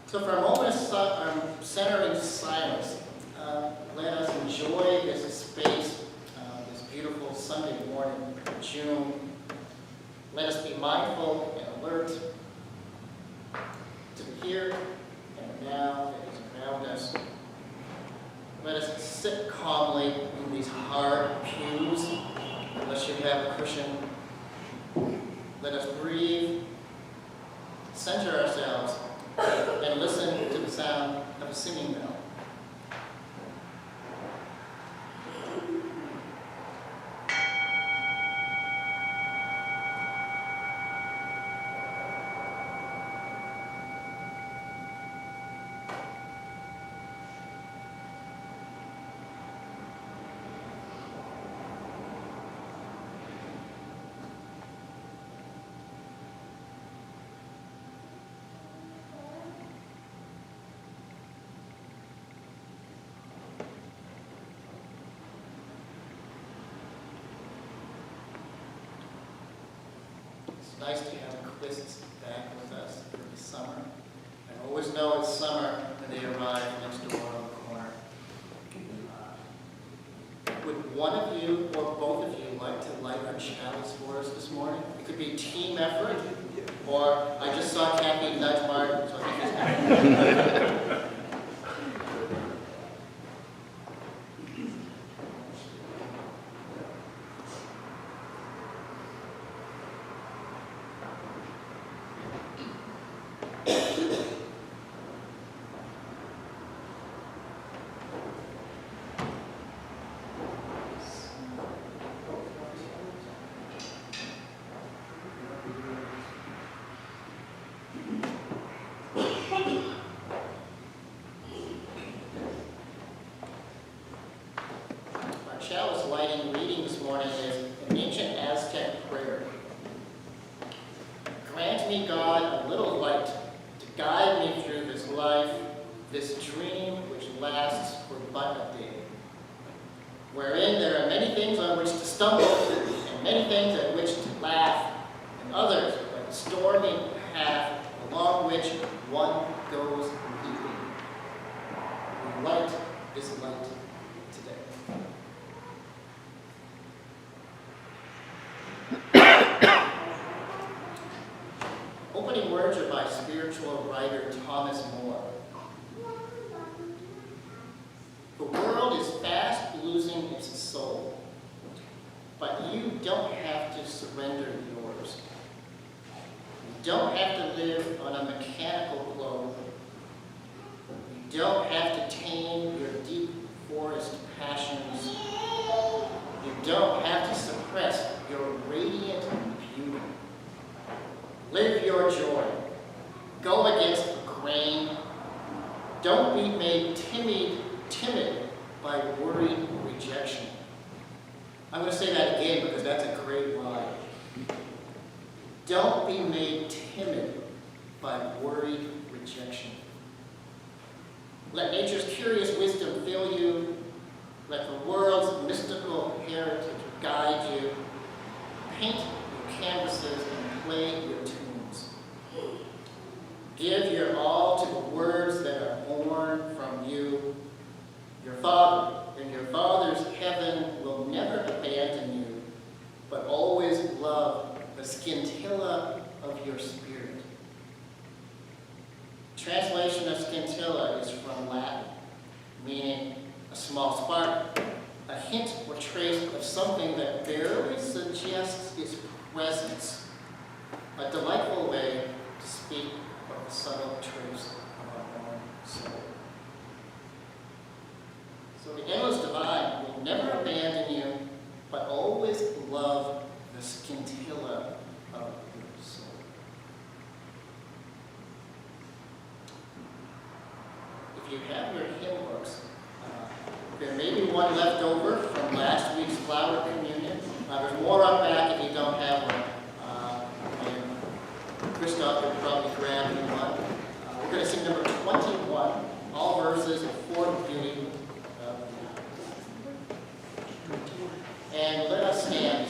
So for a moment of centering silence, let us enjoy this space, this beautiful Sunday morning in June. Let us be mindful and alert to the here and now that is around us. Let us sit calmly in these hard pews, unless you have a cushion. Let us breathe, center ourselves, and listen to the sound of a singing bell. It's nice to have the Quists back with us for the summer. I always know it's summer when they arrive next door on the corner. It would one of you or both of you like to light our chalice for us this morning? It could be team effort, or I just saw Kathy nudge Martin, so I think he's chalice lighting reading this morning is an ancient Aztec prayer. Grant me, God, a little light to guide me through this life, this dream which lasts for but a day, wherein there are many things on which to stumble and many things at which to laugh, and others like a stormy path along which one goes leaping. We light this light today. Opening words are by spiritual writer Thomas More. The world is fast losing its soul, but you don't have to surrender yours. You don't have to live on a mechanical globe. You don't have to tame your deep forest passions. You don't have to suppress your radiant beauty. Live your joy. Go against the grain. Don't be made timid by worried rejection. I'm going to say that again because that's a great line. Don't be made timid by worried rejection. Let nature's curious wisdom fill you. Let the world's mystical heritage guide you. Paint your canvases and play your tunes. Give your all to the words that are born from you. Your Father in your Father's heaven will never abandon you, but always love the scintilla of your spirit. Translation of scintilla is from Latin, meaning a small spark, a hint or trace of something that barely suggests its presence, a delightful way to speak of the subtle truths of our own soul. So the endless divine will never abandon you, but always love the scintilla of your soul. If you have your hymn books, there may be one left over from last week's flower communion. There's more up back if you don't have one. And Christoph will probably grab you one. We're going to sing number 21, all verses for the beauty. And let us stand.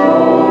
Oh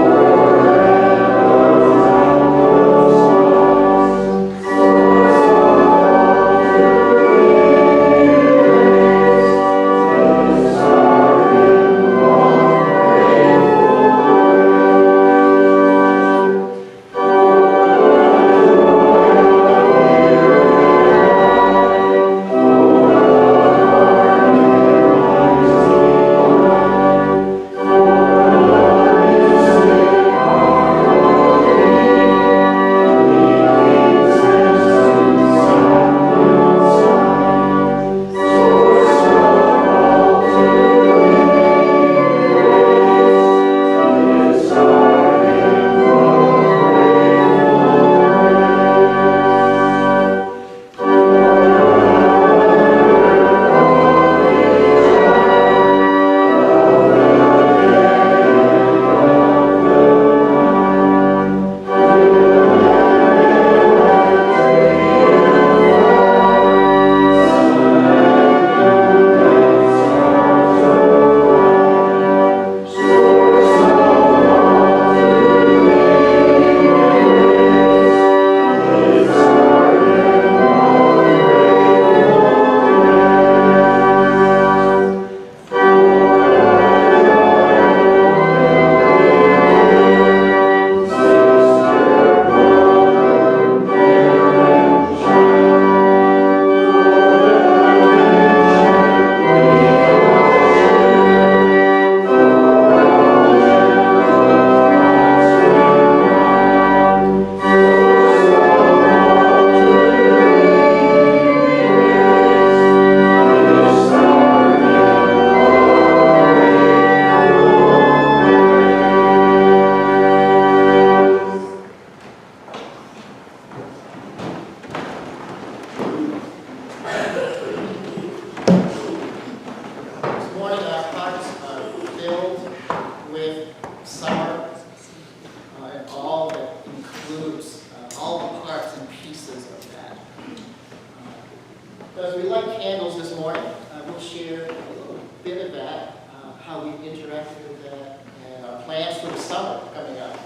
interacting with that. And our plans for the summer coming up,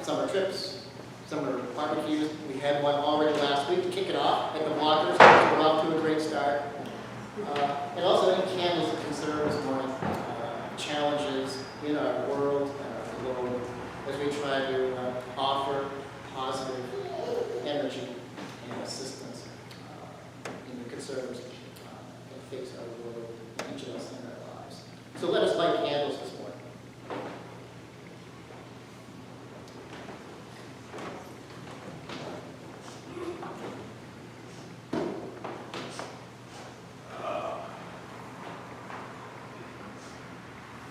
summer trips, summer barbecues. We had one already last week to kick it off at the Walkers. We're off to a great start. And also any candles that conserve this morning, challenges in our world and our globe as we try to offer positive energy and assistance in the concerns that face our world, each of us in our lives. So let us light candles this morning.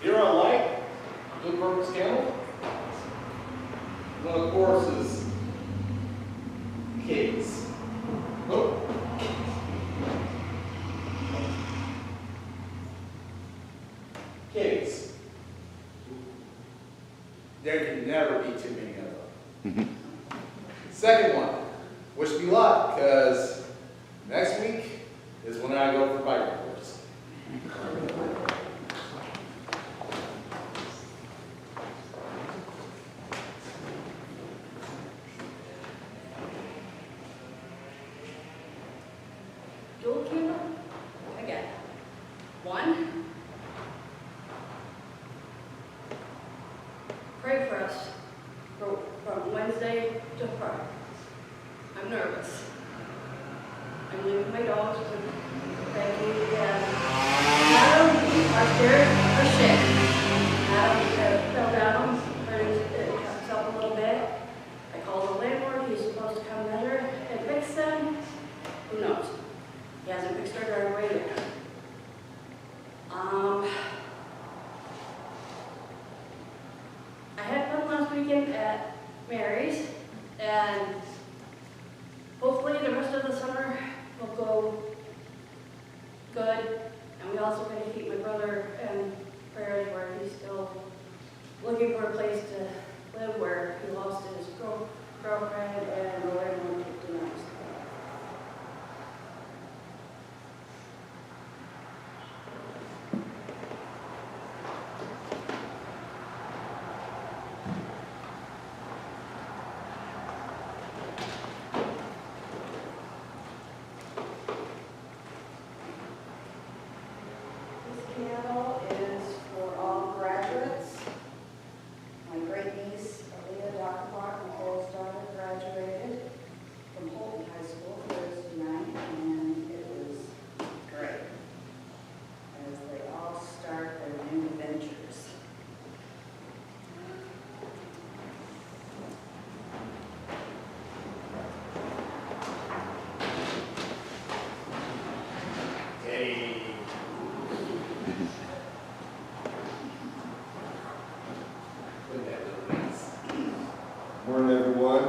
Here on light, good purpose candle. One of the courses, kids. Oh. Kids. There can never be too many of them. Second one, wish me luck, because next week is when I go for bike course. Dual candle? Again. One. Pray for us from Wednesday to Friday. I'm nervous. I'm leaving my dogs with Becky and Adam are scared for shit. Adam fell down, hurt himself a little bit. I called the landlord, he's supposed to come measure and fix them. Who knows? He hasn't fixed our driveway yet. I had fun last weekend at Mary's, and hopefully the rest of the summer will go good. And we also going to keep my brother in prayers where he's still looking for a place to live where he lost his girlfriend and Lord and kicked him out. This candle is for all graduates. My great niece, Aaliyah Dockerbach, Nicole's daughter, graduated from Holton High School Thursday night, and it was great as they all start their new ventures. Hey. Morning, everyone.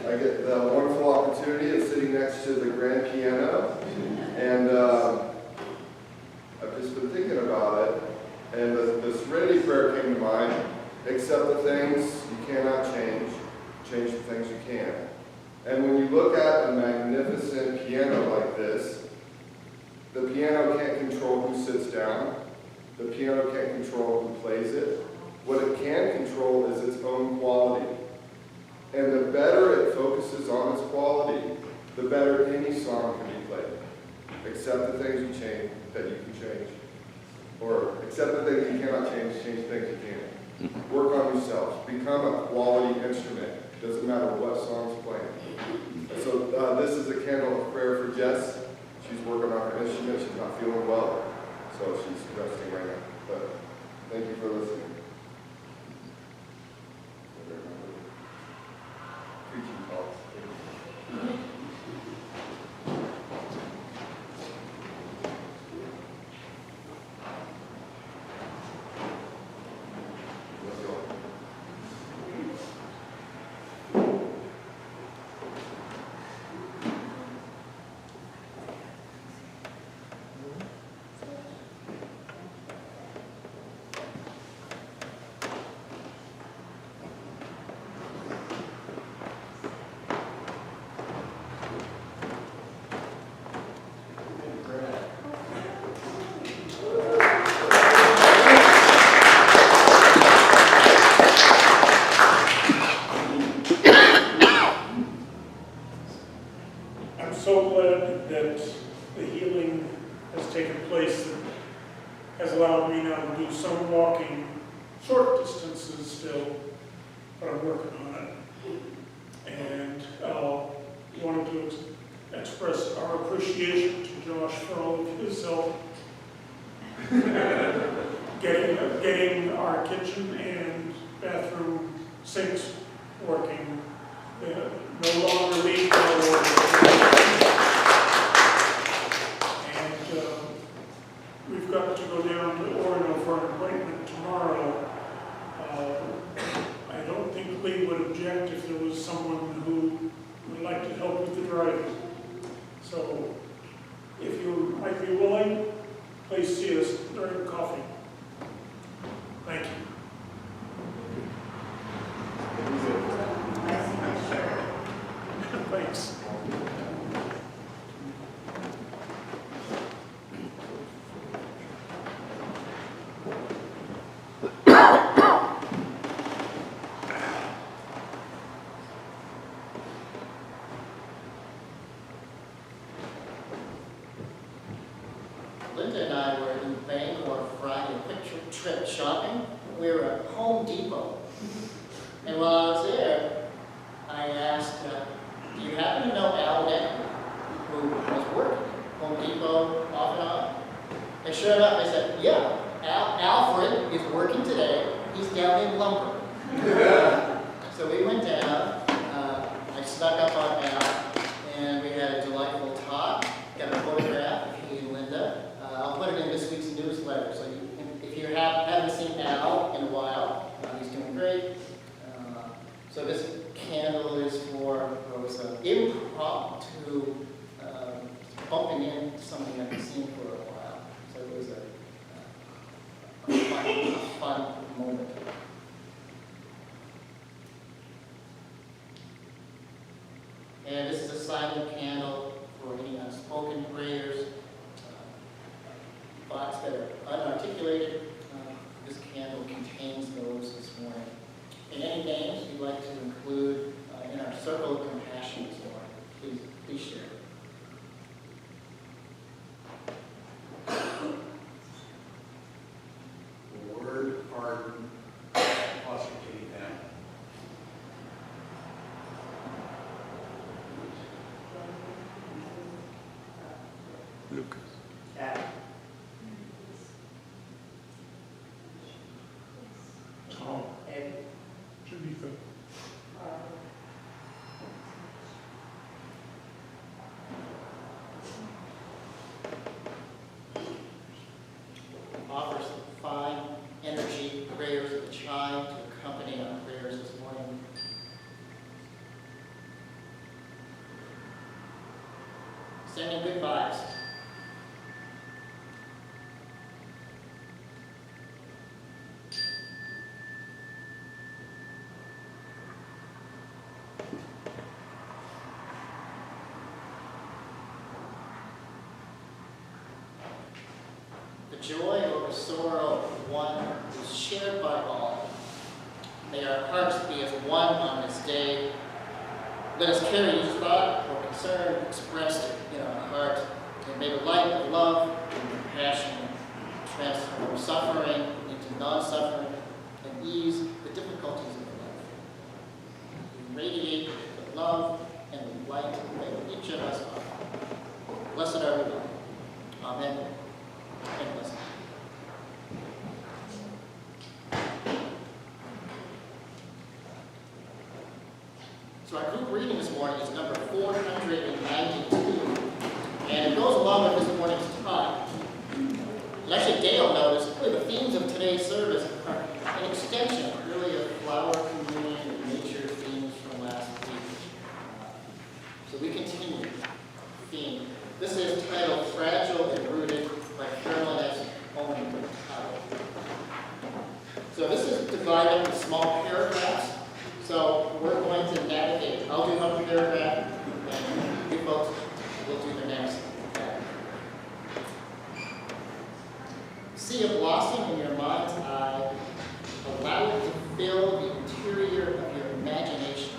I get the wonderful opportunity of sitting next to the grand piano, and I've just been thinking about it, and the Serenity Prayer came to mind. Accept the things you cannot change, change the things you can. And when you look at a magnificent piano like this, the piano can't control who sits down. The piano can't control who plays it. What it can control is its own quality. And the better it focuses on its quality, the better any song can be played. Accept the things you change that you can change. Or accept the things you cannot change, change the things you can. Work on yourself. Become a quality instrument. Doesn't matter what song's playing. And so this is a candle of prayer for Jess. She's working on her instrument. She's not feeling well, so she's resting right now. But thank you for listening. Preaching calls. Let's go. walking short distances still, but I'm working on it. And wanted to express our appreciation to Josh for all of his help getting our kitchen and bathroom sinks working. No longer leak. And we've got to go down to Orono for an appointment tomorrow. I don't think Lee would object if there was someone who would like to help with the driving. So if you might be willing, please see us during coffee. Thank you. Thanks. Linda and I were in Bangor Friday, quick trip shopping. We were at Home Depot. And while I was there, I asked, do you happen to know Al Decker, who was working at Home Depot off and on? And sure enough, they said, yeah, Alfred is working today. He's down in lumber. So we went down. I snuck up on Al, and we had a delightful talk. Got a photograph of he and Linda. I'll put it in this week's newsletter. So if you haven't seen Al in a while, he's doing great. So this candle is for was an impromptu bumping into something I've seen for a while. So it was a fun moment. And this is a silent candle for any unspoken prayers, thoughts that are unarticulated. This candle contains those this morning. And any names you'd like to include in our circle of compassion this morning, please share. Word, pardon, foster Katie down. Lucas. Tom. Juditha. Offers the fine energy prayers of the chime to accompany our prayers this morning. Sending good vibes. The joy over sorrow of one is shared by all. May our hearts be as one on this day. Let us carry each thought or concern expressed in our heart, and may the light of love and compassion transform suffering into non-suffering and ease the difficulties of life. We radiate the love and the light that each of us are. Blessed are we all. Amen. And blessed. So our group reading this morning is number 492, and it goes along with this morning's talk. And actually, Dale noticed really the themes of today's service are an extension, really, of flower communion and nature themes from last week. So we continue the theme. This is titled Fragile and Rooted by Carolyn S. Owen. So this is divided into small paragraphs. So we're going to navigate. I'll do one paragraph, and you folks will do the next. See a blossom in your mind's eye. Allow it to fill the interior of your imagination.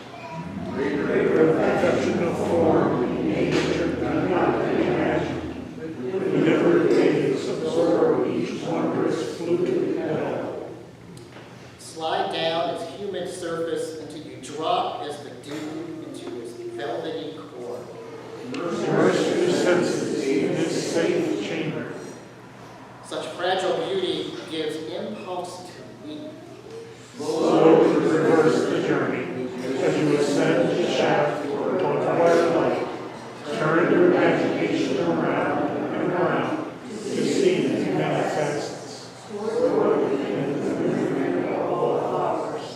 Greater perfection of form in nature cannot be imagined. With never days of sorrow, each wondrous fluted petal, surface until you drop as the dew into its velvety core. Immerse your senses in this safe chamber. Such fragile beauty gives impulse to weep. Slowly reverse the journey as you ascend the shaft toward twilight. Turn your imagination around and around to see it manifests in the beauty of all flowers.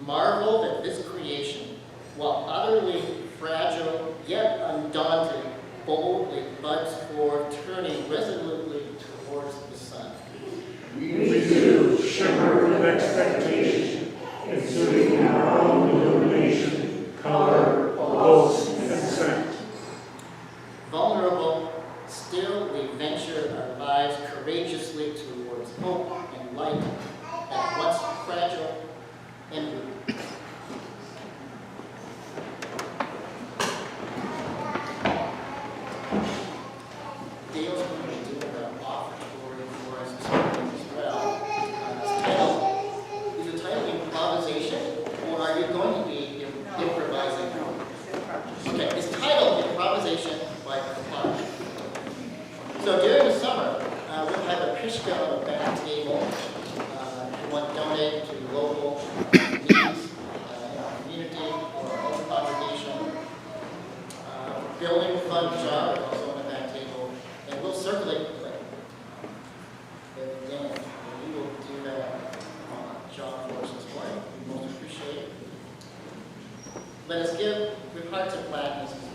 Marvel that this creation, while utterly fragile yet undaunted, boldly buds forth, turning resolutely towards the sun. We too shimmer with expectation, exuding our own illumination, color, pulse, and scent. Vulnerable, still we venture our lives courageously towards hope and light that once fragile and weak. Dale's going to do an offertory for us this morning as well. Is the title improvisation, or are you going to be improvising? Okay, it's titled Improvisation by Kapar. So during the summer, we'll have a pishka on the back table. We want to donate to local needs in our community or our own congregation. Building fund jar also on the back table, and we'll circulate the plate. And we will do that job for us this morning. We most appreciate it. Let us give with hearts of gladness this morning.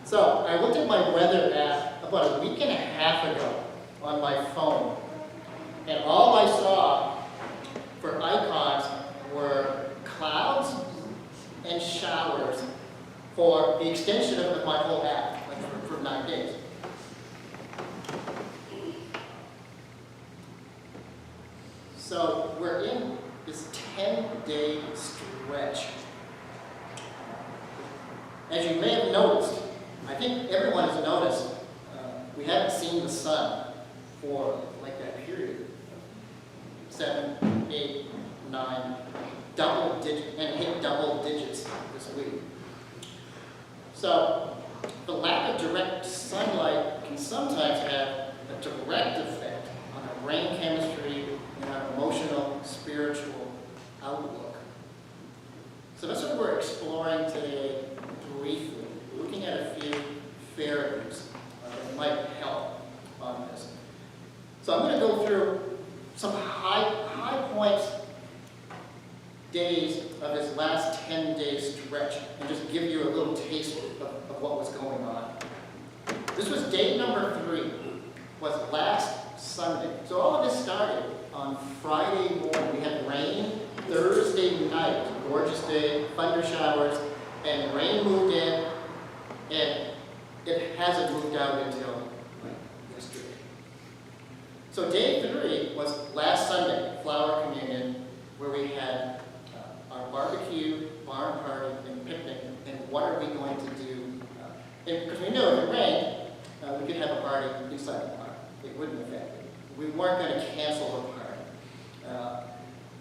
So I looked at my weather app about a week and a half ago on my phone, and all I saw for icons were clouds and showers for the extension of my whole app, like for 9 days. So we're in this 10-day stretch. As you may have noticed, I think everyone has noticed, we haven't seen the sun for like that period. 7, 8, 9, double digit, and hit double digits this week. So the lack of direct sunlight can sometimes have a direct effect on our brain chemistry and our emotional, spiritual outlook. So that's what we're exploring today briefly, looking at a few therapies that might help on this. So I'm going to go through some high points days of this last 10-day stretch and just give you a little taste of what was going on. This was day number 3, was last Sunday. So all of this started on Friday morning. We had rain. Thursday night, gorgeous day, thunder showers, and rain moved in, and it hasn't moved out until yesterday. So day 3 was last Sunday, flower communion, where we had our barbecue, barn party, and picnic, and what are we going to do? Because we knew if it rained, we could have a party inside the park. It wouldn't affect it. We weren't going to cancel the party.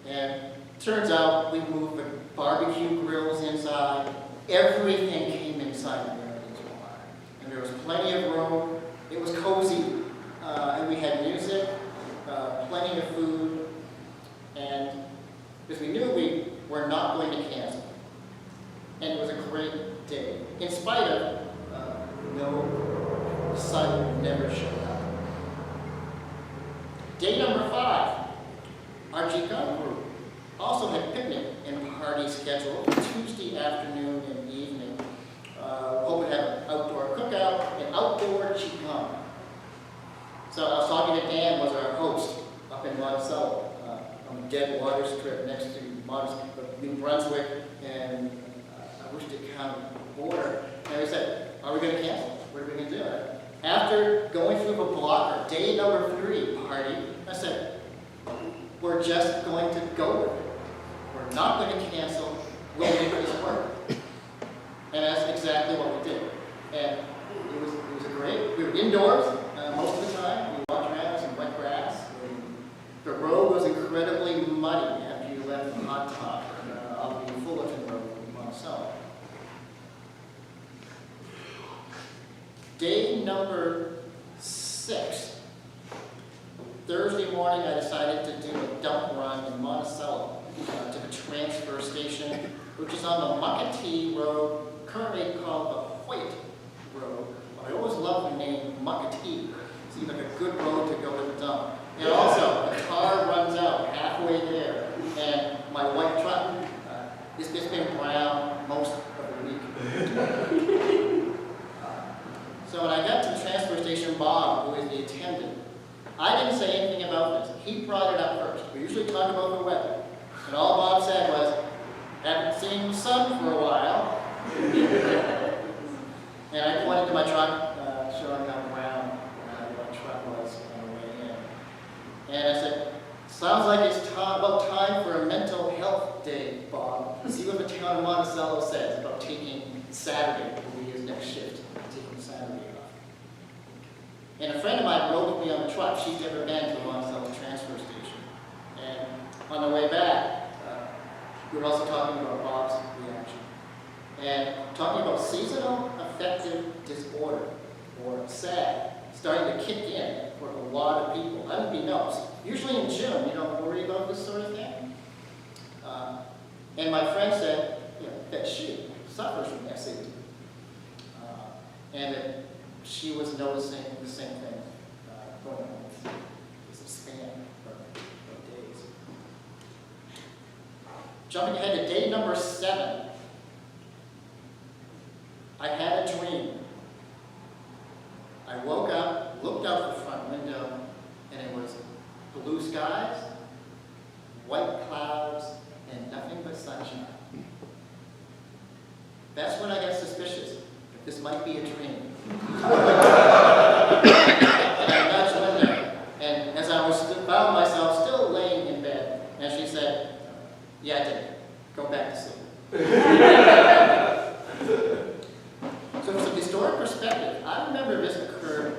And turns out we moved the barbecue grills inside. Everything came inside the American's barn. And there was plenty of room. It was cozy. And we had music, plenty of food. And because we knew we were not going to cancel. And it was a great day. In spite of no sun never showed up. Day number 5, our Qigong group also had picnic and party scheduled Tuesday afternoon and evening. Hope to have an outdoor cookout and outdoor Qigong. So I was talking to Dan, was our host up in Monticello, on the dead water strip next to New Brunswick and Aroostook County border. And we said, are we going to cancel? What are we going to do? After going through the blocker, day number 3 party, I said, we're just going to go with it. We're not going to cancel. We'll make this work. And that's exactly what we did. And it was great. We were indoors most of the time. We walked around in some wet grass. The road was incredibly muddy after you left the hot top of the Fullerton Road in Monticello. Day number 6. Thursday morning, I decided to do a dump run in Monticello to the transfer station, which is on the Muckatee Road, currently called the Hoyt Road. But I always love the name Muckatee. It seems like a good road to go to the dump. And also, the car runs out halfway there, and my white truck, it's been brown most of the week. So when I got to the transfer station, Bob, who is the attendant, I didn't say anything about this. He brought it up first. We usually talk about the weather. And all Bob said was, haven't seen the sun for a while. And I pointed to my truck, showing how brown my truck was on the way in. And I said, sounds like it's about time for a mental health day, Bob. See what the town of Monticello says about taking Saturday will be his next shift, taking Saturday off. And a friend of mine rode with me on the truck. She's never been to the Monticello transfer station. And on the way back, we were also talking about Bob's reaction. And talking about seasonal affective disorder, or SAD, starting to kick in for a lot of people. Unbeknownst. Usually in June, you don't worry about this sort of thing. And my friend said that she suffers from SAD. And that she was noticing the same thing going on with this span of days. Jumping ahead to day number 7, I had a dream. I woke up, looked out the front window, and it was blue skies, white clouds, and nothing but sunshine. That's when I got suspicious that this might be a dream. And I nudged window, and as I found myself still laying in bed, Yeah, I did. Go back to sleep. So from some historic perspective, I remember this occurred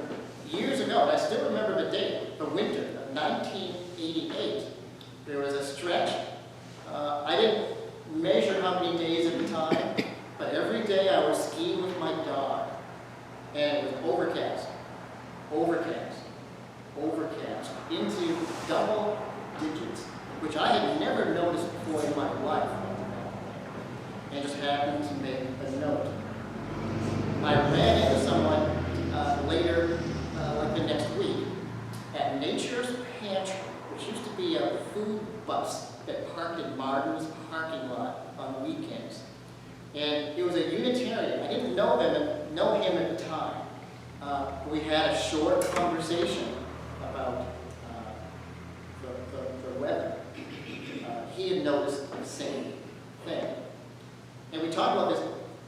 years ago, and I still remember the date, the winter of 1988. There was a stretch. I didn't measure how many days at the time, but every day I was skiing with my dog, and it was overcast, overcast, overcast, into double digits, which I had never noticed before in my life, and just happened to make a note. I ran into someone later, like the next week, at Nature's Pantry, which used to be a food bus that parked in Martin's parking lot on weekends. And it was a Unitarian. I didn't know him at the time. We had a short conversation about the weather. He had noticed the same thing. And we talked about this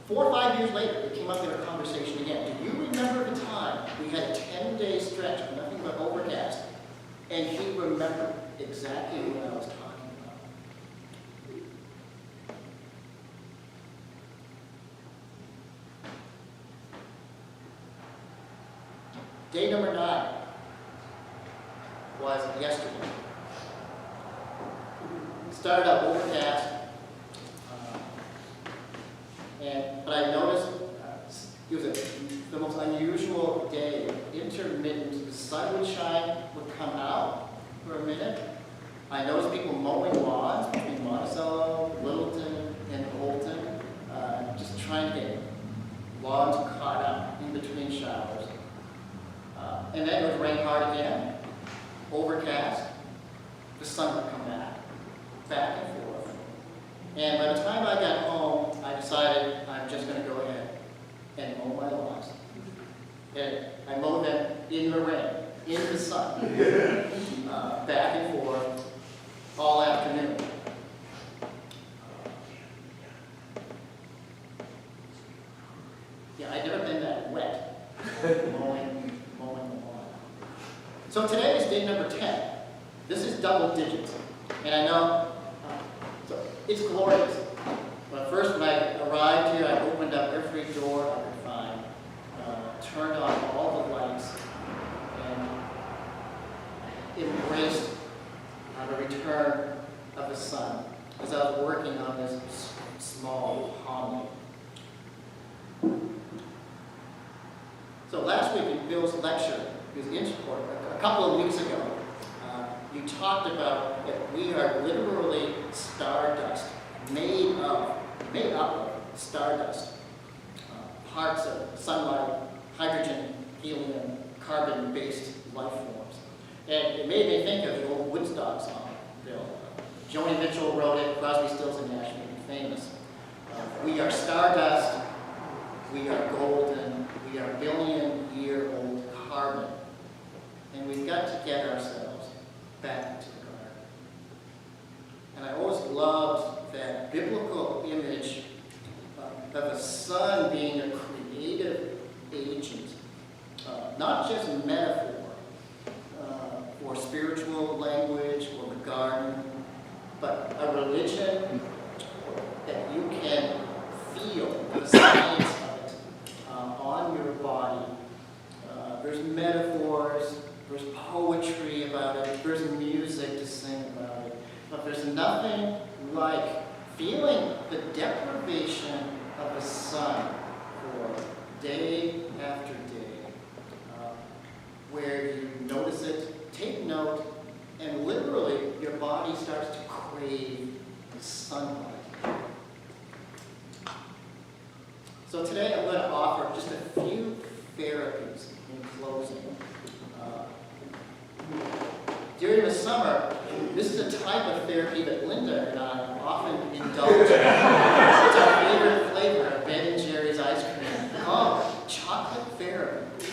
4 or 5 years later. It came up in a conversation again. Do you remember the time we had a 10-day stretch of nothing but overcast? And he remembered exactly what I was talking about. Day number 9 was yesterday. It started out overcast, but I noticed it was the most unusual day. Intermittent, the sun would shine, would come out for a minute. I noticed people mowing lawns between Monticello, Littleton, and Holton, just trying to get lawns caught up in between showers. And then it would rain hard again, overcast, the sun would come back and forth. And by the time I got home, I decided I'm just going to go ahead and mow my lawns. And I mowed them in the rain, in the sun, back and forth, all afternoon. Yeah, I'd never been that wet, mowing the lawn. So today is day number 10. This is double digits. And I know, so it's glorious. But first, when I arrived here, I opened up every door I could find, turned on all the lights, and embraced the return of the sun as I was working on this small homily. So last week in Bill's lecture, he was in court a couple of weeks ago, you talked about that we are literally stardust, made up of stardust, parts of sunlight, hydrogen, helium, carbon-based life forms. And it made me think of the old Woodstock song, Bill. Joni Mitchell wrote it, Crosby, Stills, and Nash made it famous. We are stardust, we are golden, we are billion-year-old carbon. And we've got to get ourselves back to the garden. And I always loved that biblical image of the sun being a creative agent, not just a metaphor for spiritual language or the garden, but a religion that you can feel the science of it on your body. There's metaphors, there's poetry about it, there's music to sing about it, but there's nothing like feeling the deprivation of the sun for day after day, where you notice it, take note, and literally your body starts to crave the sunlight. So today I'm going to offer just a few therapies in closing. During the summer, this is a type of therapy that Linda and I often indulge in. It's our favorite flavor of Ben & Jerry's ice cream, called chocolate therapy.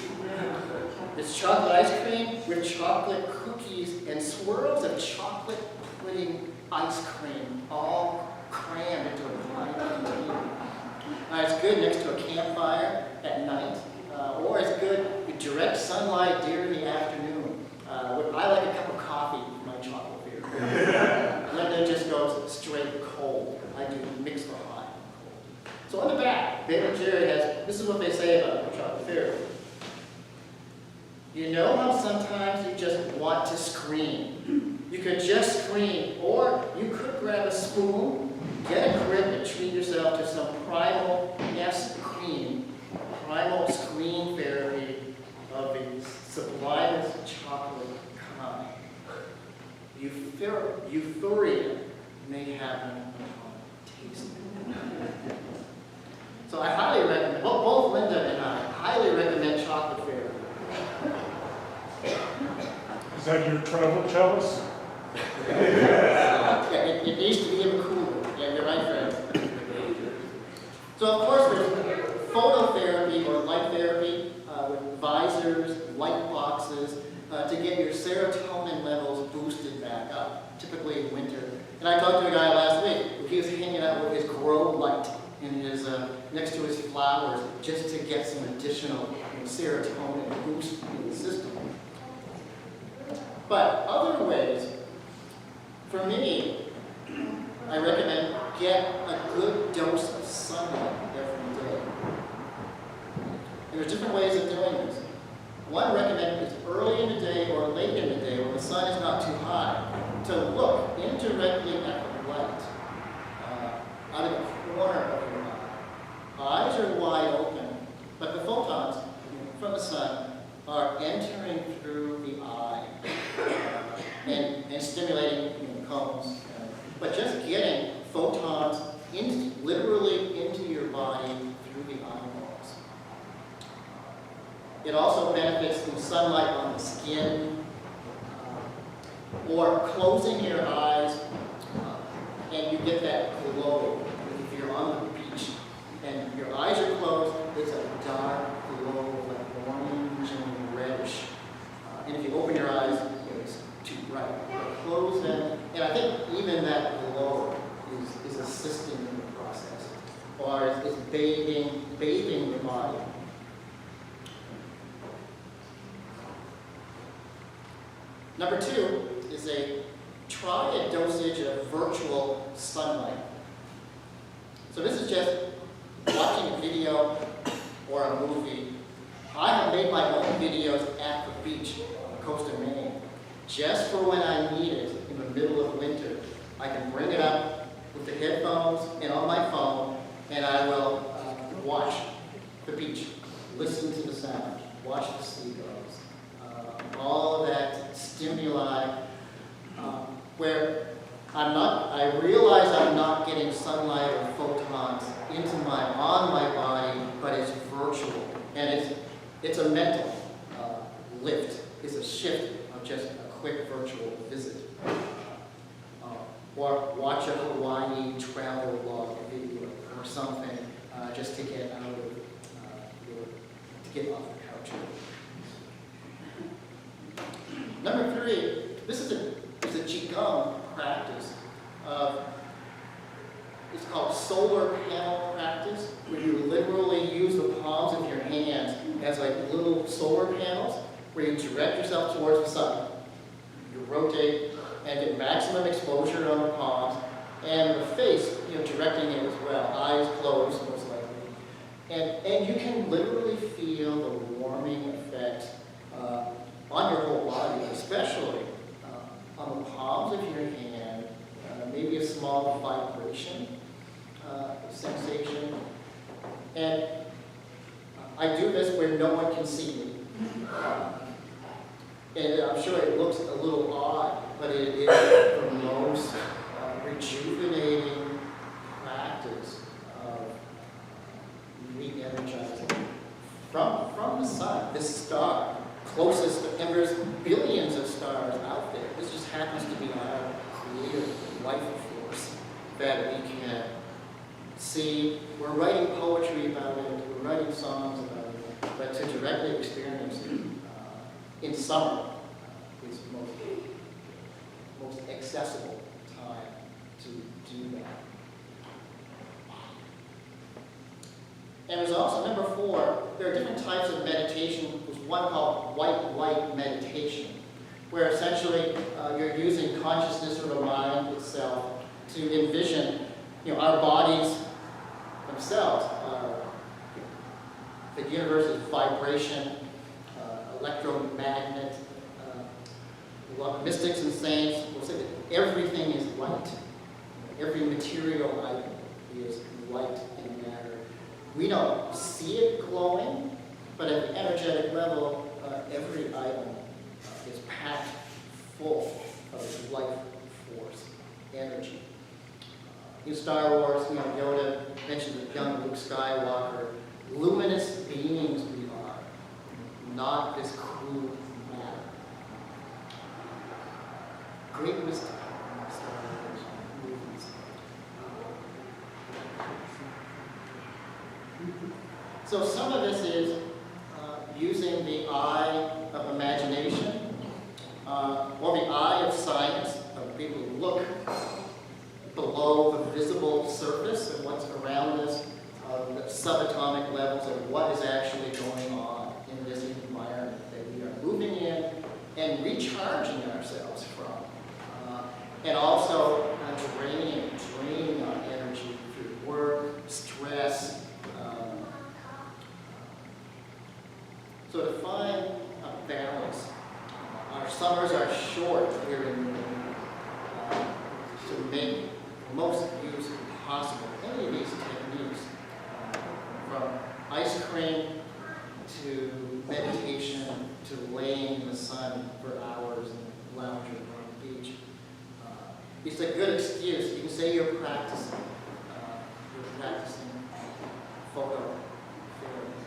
It's chocolate ice cream with chocolate cookies and swirls of chocolate pudding ice cream, all crammed into a blind container. It's good next to a campfire at night, or it's good with direct sunlight during the afternoon. I like a cup of coffee with my chocolate beer. Linda just goes straight So on the back, Ben and Jerry has, this is what they say about chocolate therapy. You know how sometimes you just want to scream? You could just scream, or you could grab a spoon, get a grip, and treat yourself to some primal scream therapy of the sublimest chocolate kind. Euphoria may happen upon taste. So I highly recommend, both Linda and I highly recommend chocolate therapy. Is that your travel chalice? Yeah, it needs to be even cooler. Yeah, you're right, Fred. So of course there's phototherapy or light therapy with visors, light boxes, to get your serotonin levels boosted back up, typically in winter. And I talked to a guy last week, he was hanging out with his grow light in his, next to his flowers just to get some additional serotonin boost in the system. But other ways, for me, I recommend get a good dose of sunlight every day. And there's different ways of doing this. One recommended is early in the day or late in the day when the sun is not too high to look indirectly at the light out of the corner of your eye. Eyes are wide open, but the photons from the sun are entering through the eye and stimulating cones. But just getting photons literally into your body through the eyeballs. It also benefits from sunlight on the skin or closing your eyes and you get that glow. If you're on the beach and your eyes are closed, it's a dark glow, like orange and reddish. And if you open your eyes, it's too bright. But close them, and I think even that glow is assisting in the process, or is bathing the body. Number two is try a dosage of virtual sunlight. So this is just watching a video or a movie. I have made my own videos at the beach on the coast of Maine, just for when I need it in the middle of winter. I can bring it up with the headphones and on my phone, and I will watch the beach, listen to the sound, watch the seagulls, all of that stimuli, where I realize I'm not getting sunlight or photons on my body, but it's virtual, and it's a mental lift. It's a shift of just a quick virtual visit. Or watch a Hawaii travel log video or something just to get out of to get off the couch. Number three, this is a Qigong practice. It's called solar panel practice, where you literally use the palms of your hands as like little solar panels, where you direct yourself towards the sun. You rotate and get maximum exposure on the palms, and the face, directing it as well, eyes closed most likely. And you can literally feel the warming effect on your whole body, especially on the palms of your hand, maybe a small vibration sensation. And I do this where no one can see me. And I'm sure it looks a little odd, but it is the most rejuvenating practice of re-energizing from the sun, this star, closest, and there's billions of stars out there. This just happens to be our creative life force that we can see. We're writing poetry about it, we're writing songs about it, but to directly experience it in summer is most accessible time to do that. And there's also, number four, there are different types of meditation. There's one called white light meditation, where essentially you're using consciousness or the mind itself to envision our bodies, the themselves. The universe is vibration, electromagnet. A lot of mystics and saints will say that everything is light. Every material item is light and matter. We don't see it glowing, but at the energetic level, every item is packed full of life force, energy. In Star Wars, Yoda mentioned the young Luke Skywalker. Luminous beings we are, not this crude matter. Great wisdom. Star Wars movies. So some of this is using the eye of imagination, or the eye of science, of being able to look below the visible surface of what's around us, the subatomic levels of what is actually going on in this environment that we are moving in and recharging ourselves from. And also draining our energy through work, stress. So to find a balance, our summers are short here in New England, to make most use possible any of these techniques, from ice cream to meditation to laying in the sun for hours and lounging on the beach. It's a good excuse. You can say you're practicing photo therapy.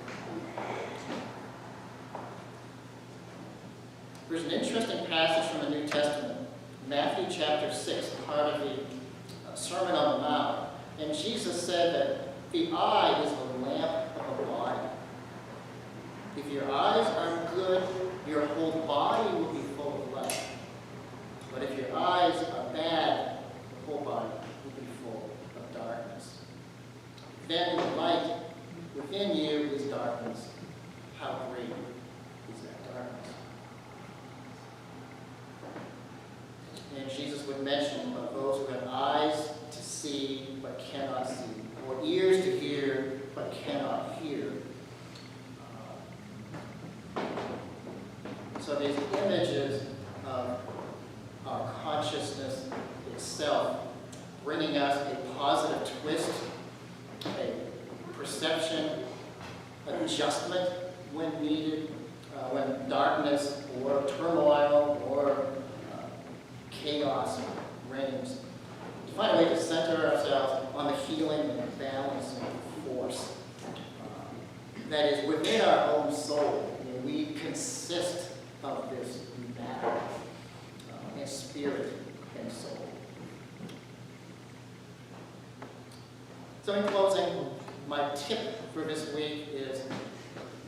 There's an interesting passage from the New Testament, Matthew chapter 6, part of the Sermon on the Mount. And Jesus said that the eye is the lamp of the body. If your eyes are good, your whole body will be full of light. But if your eyes are bad, the whole body will be full of darkness. Then the light within you is darkness. How great is that darkness? And Jesus would mention about those who have eyes to see but cannot see, or ears to hear but cannot hear. So these images of our consciousness itself, bringing us a positive twist, a perception, adjustment when needed, when darkness or turmoil or chaos reigns. To find a way to center ourselves on the healing and balancing force that is within our own soul. We consist of this matter, and spirit and soul. So in closing, my tip for this week is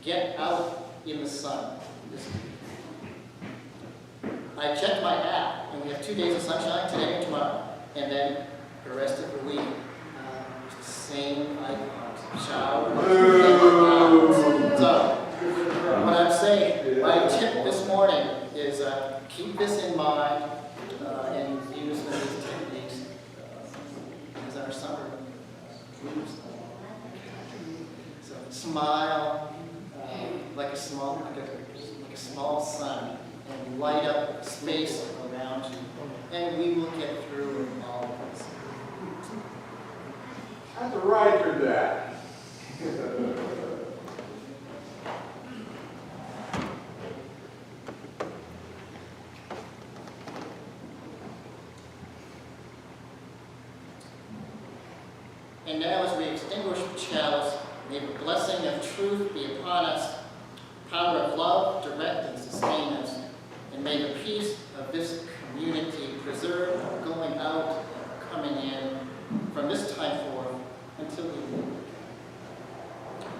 get out in the sun this week. I checked my app, and we have 2 days of sunshine, today and tomorrow, and then the rest of the week, it's the same icons, showers, and clouds. So, what I'm saying, my tip this morning is keep this in mind and use some of these techniques as our summer moves. So smile like a small sun, and light up space around you, and we will get through all of this. I have to ride through that. And now as we extinguish the chalice, may the blessing of truth be upon us, power of love direct and sustain us, and may the peace of this community preserve our going out and coming in from this time forth until we meet again.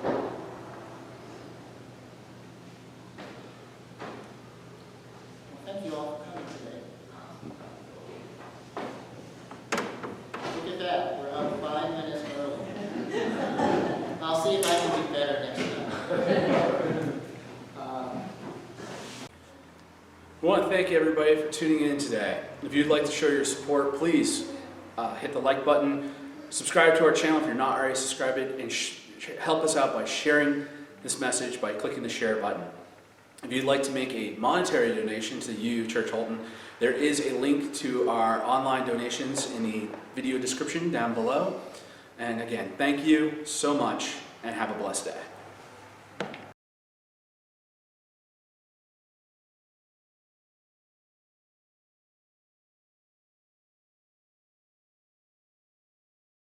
Well, thank you all for coming today. Look at that, we're out 5 minutes early. I'll see if I can do better next time. We want to thank everybody for tuning in today. If you'd like to show your support, please hit the like button, subscribe to our channel if you're not already subscribed, and help us out by sharing this message by clicking the share button. If you'd like to make a monetary donation to you, Church Holton, there is a link to our online donations in the video description down below. And again, thank you so much, and have a blessed day.